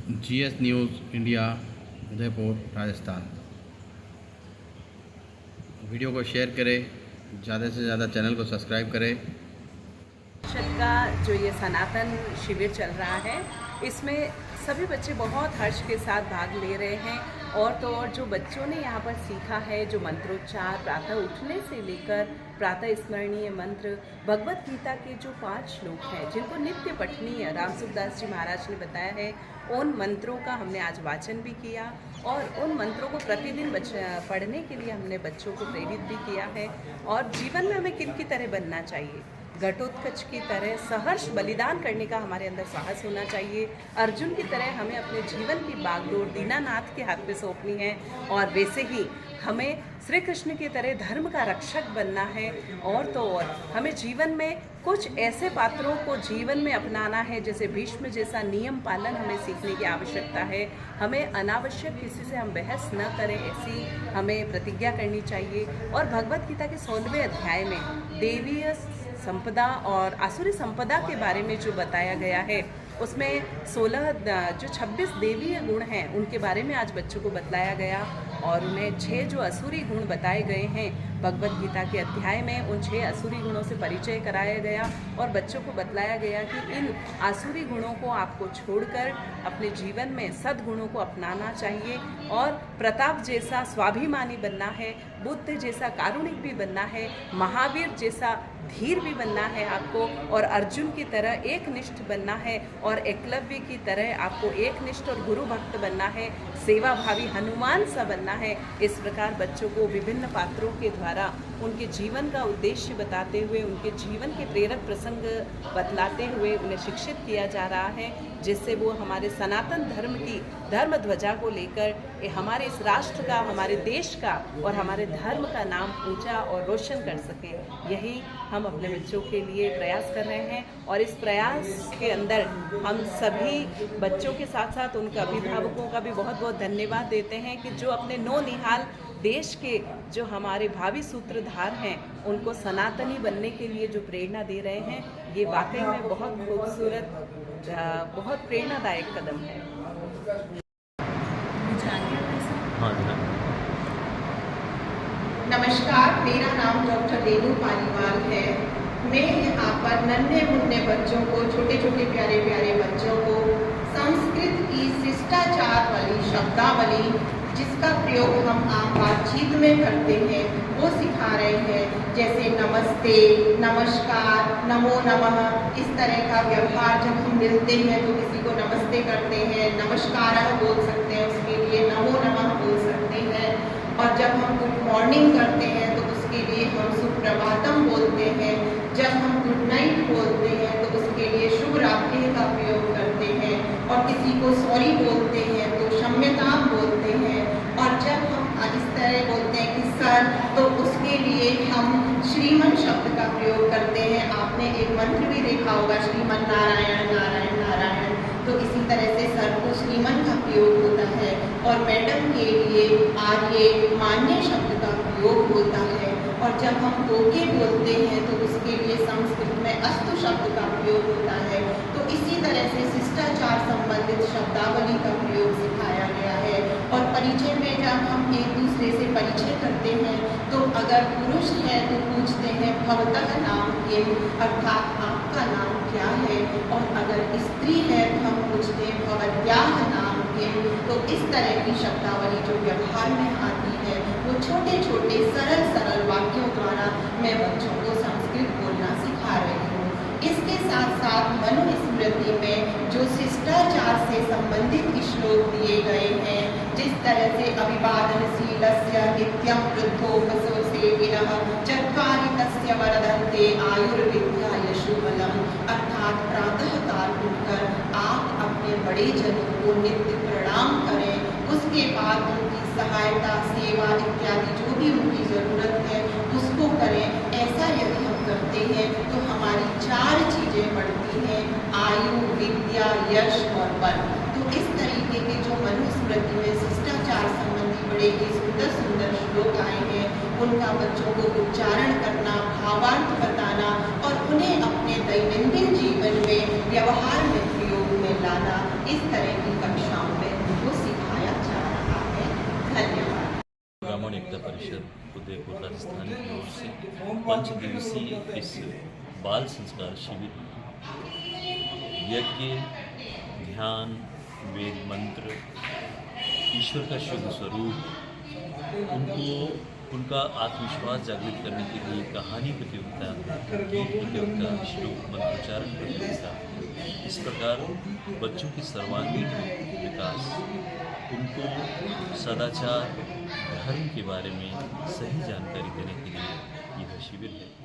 GS news India, Udaipur, Rajasthan. Video को share करें, ज़्यादा से ज़्यादा चैनल को सब्सक्राइब करें। का जो ये सनातन शिविर चल रहा है, इसमें सभी बच्चे बहुत हर्ष के साथ भाग ले रहे हैं। और तो और जो बच्चों ने यहाँ पर सीखा है, जो मंत्रोच्चार प्रातः उठने से लेकर प्रातः स्मरणीय मंत्र, भगवत गीता के जो 5 श्लोक हैं जिनको नित्य पठनीय रामसुखदास जी महाराज ने बताया है, उन मंत्रों का हमने आज वाचन भी किया और उन मंत्रों को प्रतिदिन पढ़ने के लिए हमने बच्चों को प्रेरित भी किया है। और जीवन में हमें किन की तरह बनना चाहिए, घटोत्कच की तरह सहर्ष बलिदान करने का हमारे अंदर साहस होना चाहिए। अर्जुन की तरह हमें अपने जीवन की बागडोर दीनानाथ के हाथ में सौंपनी है और वैसे ही हमें श्री कृष्ण की तरह धर्म का रक्षक बनना है। और तो और हमें जीवन में कुछ ऐसे पात्रों को जीवन में अपनाना है, जैसे भीष्म जैसा नियम पालन हमें सीखने की आवश्यकता है। हमें अनावश्यक किसी से हम बहस न करें, ऐसी हमें प्रतिज्ञा करनी चाहिए। और भगवत गीता के 16वें अध्याय में देवीय संपदा और आसुरी संपदा के बारे में जो बताया गया है, उसमें 26 देवीय गुण हैं उनके बारे में आज बच्चों को बतलाया गया। और उन्हें 6 जो असुरी गुण बताए गए हैं भगवत गीता के अध्याय में, उन 6 असुरी गुणों से परिचय कराया गया और बच्चों को बतलाया गया कि इन आसुरी गुणों को आपको छोड़कर अपने जीवन में सद्गुणों को अपनाना चाहिए और प्रताप जैसा स्वाभिमानी बनना है, बुद्ध जैसा कारुणिक भी बनना है, महावीर जैसा धीर भी बनना है आपको, और अर्जुन की तरह एकनिष्ठ बनना है, और एकलव्य की तरह आपको एकनिष्ठ और गुरु भक्त बनना है, सेवा भावी हनुमान सा बनना है। इस प्रकार बच्चों को विभिन्न पात्रों के द्वारा उनके जीवन का उद्देश्य बताते हुए, उनके जीवन के प्रेरक प्रसंग बतलाते हुए उन्हें शिक्षित किया जा रहा है, जिससे वो हमारे सनातन धर्म की धर्म ध्वजा को लेकर हमारे इस राष्ट्र का, हमारे देश का और हमारे धर्म का नाम ऊंचा और रोशन कर सकें। यही हम अपने बच्चों के लिए प्रयास कर रहे हैं और इस प्रयास के अंदर हम सभी बच्चों के साथ साथ उनके अभिभावकों का भी बहुत बहुत धन्यवाद देते हैं कि जो अपने नौनिहाल देश के जो हमारे भावी सूत्रधार हैं, उनको सनातनी बनने के लिए जो प्रेरणा दे रहे हैं, ये वाकई में बहुत खूबसूरत, बहुत प्रेरणादायक कदम है। नमस्कार, मेरा नाम डॉक्टर रेणु पालीवाल है। मैं यहाँ पर नन्हे मुन्ने बच्चों को, छोटे छोटे प्यारे प्यारे बच्चों को संस्कृत की शिष्टाचार वाली शब्दावली, जिसका प्रयोग हम आम बातचीत में करते हैं, वो सिखा रहे हैं। जैसे नमस्ते, नमस्कार, नमो नमः, इस तरह का व्यवहार जब हम मिलते हैं तो किसी को नमस्ते करते हैं, नमस्कार बोल सकते हैं, उसके लिए नमो नमः बोल सकते हैं। और जब हम गुड मॉर्निंग करते हैं तो उसके लिए हम सुप्रभातम बोलते हैं। जब हम गुड नाइट बोलते हैं तो उसके लिए शुभ रात्रि का प्रयोग करते हैं। और किसी को सॉरी बोलते हैं तो क्षम्यताम बोलते हैं। और जब हम इस तरह बोलते हैं कि सर, तो उसके लिए हम श्रीमन शब्द का प्रयोग करते हैं। आपने एक मंत्र भी देखा होगा, श्रीमन नारायण नारायण नारायण, तो इसी तरह से सर को श्रीमन का प्रयोग होता है। और मैडम के लिए आर्य मान्य शब्द का प्रयोग होता है। और जब हम ओके बोलते हैं तो उसके लिए संस्कृत में अस्तु शब्द का प्रयोग होता है। तो इसी तरह से शिष्टाचार संबंधित शब्दावली का प्रयोग सिखाया गया है। और परिचय में जब हम एक दूसरे से परिचय करते हैं तो अगर पुरुष है तो पूछते हैं भवतः नाम किम, अर्थात आपका नाम क्या है। और अगर स्त्री है तो हम पूछते हैं भवत्याह नाम किम। तो इस तरह की शब्दावली जो व्यवहार में आती है, वो छोटे छोटे सरल सरल वाक्यों द्वारा मैं बच्चों को संस्कृत बोलना सिखा रही हूँ। इसके साथ साथ मनुस्मृति में जो शिष्टाचार से संबंधित श्लोक दिए गए हैं, जिस तरह से अभिवादनशीलस्य नित्यं वृद्धोपसोसेविनः चत्वारि तस्य वर्धन्ते आयुर्विद्या यशोबलम्, अर्थात प्रातः काल उठकर आप अपने बड़े जनों को नित्य प्रणाम करें। उसके बाद उनकी सहायता, सेवा इत्यादि जो भी उनकी ज़रूरत है उसको करें। ऐसा यदि हम करते हैं तो हमारी 4 चीज़ें बढ़ती हैं, आयु, विद्या, यश और बल। तो इस तरीके के जो मनुस्मृति में शिष्टाचार संबंधी बड़े ही सुंदर सुंदर श्लोक आए हैं, उनका बच्चों को उच्चारण करना, भावार्थ बताना और उन्हें अपने दैनंदिन जीवन में व्यवहार में प्रयोग में बुलाना, इस तरह की कक्षाओं में उनको सिखाया जा रहा है। धन्यवाद। ब्राह्मण एकता परिषद उदयपुर राजस्थान की ओर से 5 दिवसीय इस बाल संस्कार शिविर में यज्ञ, ध्यान, वेद मंत्र, ईश्वर का शुद्ध स्वरूप, उनका आत्मविश्वास जागृत करने के लिए कहानी प्रतियोगिता, गीत प्रतियोगिता, श्लोक मंत्रोच्चारण प्रतियोगिता, इस प्रकार बच्चों की सर्वांगीण विकास, उनको सदाचार, धर्म के बारे में सही जानकारी देने के लिए यह शिविर है।